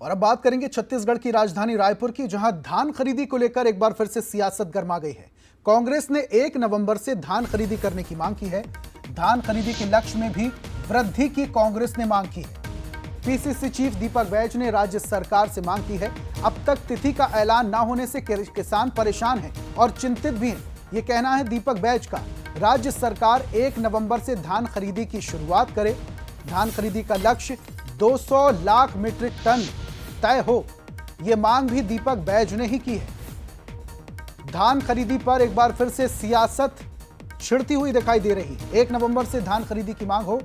और अब बात करेंगे छत्तीसगढ़ की राजधानी रायपुर की, जहां धान खरीदी को लेकर एक बार फिर से सियासत गर्मा गई है। कांग्रेस ने 1 नवंबर से धान खरीदी करने की मांग की है। धान खरीदी के लक्ष्य में भी वृद्धि की कांग्रेस ने मांग की है। पीसीसी चीफ दीपक बैज ने राज्य सरकार से मांग की है। अब तक तिथि का ऐलान न होने से किसान परेशान हैं और चिंतित भी हैं, ये कहना है दीपक बैज का। राज्य सरकार 1 नवंबर से धान खरीदी की शुरुआत करे। धान खरीदी का लक्ष्य 200 लाख मीट्रिक टन तय हो, यह मांग भी दीपक बैज ने ही की है। धान खरीदी पर एक बार फिर से सियासत छिड़ती हुई दिखाई दे रही है। 1 नवंबर से धान खरीदी की मांग हो।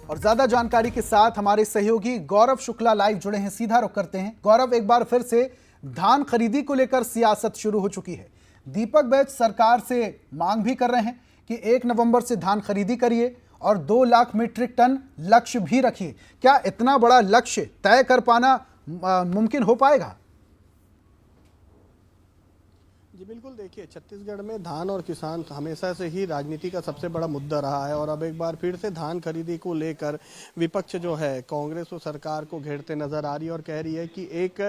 और ज्यादा जानकारी के साथ हमारे सहयोगी गौरव शुक्ला लाइव जुड़े हैं, सीधा रुख करते हैं। गौरव, एक बार फिर से धान खरीदी को लेकर सियासत शुरू हो चुकी है। दीपक बैज सरकार से मांग भी कर रहे हैं कि 1 नवंबर से धान खरीदी करिए और 2 लाख मीट्रिक टन लक्ष्य भी रखिए। क्या इतना बड़ा लक्ष्य तय कर पाना मुमकिन हो पाएगा? जी बिल्कुल, देखिए छत्तीसगढ़ में धान और किसान हमेशा से ही राजनीति का सबसे बड़ा मुद्दा रहा है और अब एक बार फिर से धान खरीदी को लेकर विपक्ष जो है कांग्रेस और सरकार को घेरते नजर आ रही है और कह रही है कि 1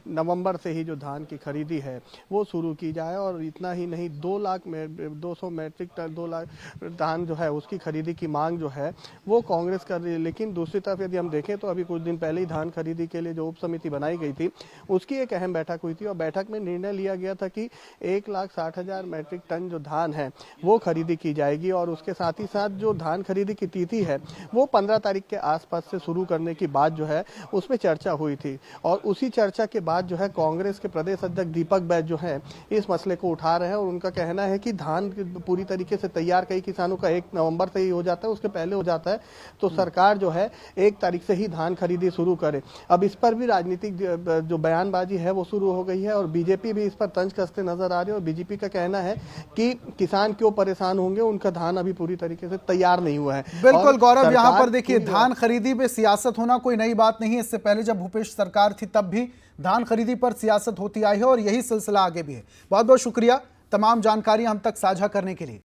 नवंबर से ही जो धान की खरीदी है वो शुरू की जाए। और इतना ही नहीं, 200 मैट्रिक टन 2 लाख धान जो है उसकी खरीदी की मांग जो है वो कांग्रेस कर रही है। लेकिन दूसरी तरफ यदि हम देखें तो अभी कुछ दिन पहले ही धान खरीदी के लिए जो उप समिति बनाई गई थी उसकी एक अहम बैठक हुई थी और बैठक में निर्णय लिया गया था कि 1,60,000 मैट्रिक टन जो धान है वो खरीदी की जाएगी और उसके साथ ही साथ जो धान खरीदी की तिथि है वो 15 तारीख के आसपास से शुरू करने की बात जो है उसमें चर्चा हुई थी। और उसी चर्चा के बाद जो है कांग्रेस के प्रदेश अध्यक्ष दीपक बैज जो है इस मसले को उठा रहे हैं और उनका कहना है कि धान पूरी तरीके से तैयार कई किसानों का 1 नवंबर से ही हो जाता है, उसके पहले हो जाता है, तो सरकार जो है 1 तारीख से ही धान खरीदी शुरू करे। अब इस पर भी राजनीतिक जो बयानबाजी है वो शुरू हो गई है और बीजेपी भी इस पर तंज कसते नजर आ रही है। और बीजेपी का कहना है कि किसान क्यों परेशान होंगे, उनका धान अभी पूरी तरीके से तैयार नहीं हुआ है। बिल्कुल गौरव, यहां पर देखिए धान खरीदी में सियासत होना कोई नई बात नहीं है। इससे पहले जब भूपेश सरकार थी तब भी धान खरीदी पर सियासत होती आई है और यही सिलसिला आगे भी है। बहुत बहुत शुक्रिया तमाम जानकारी हम तक साझा करने के लिए।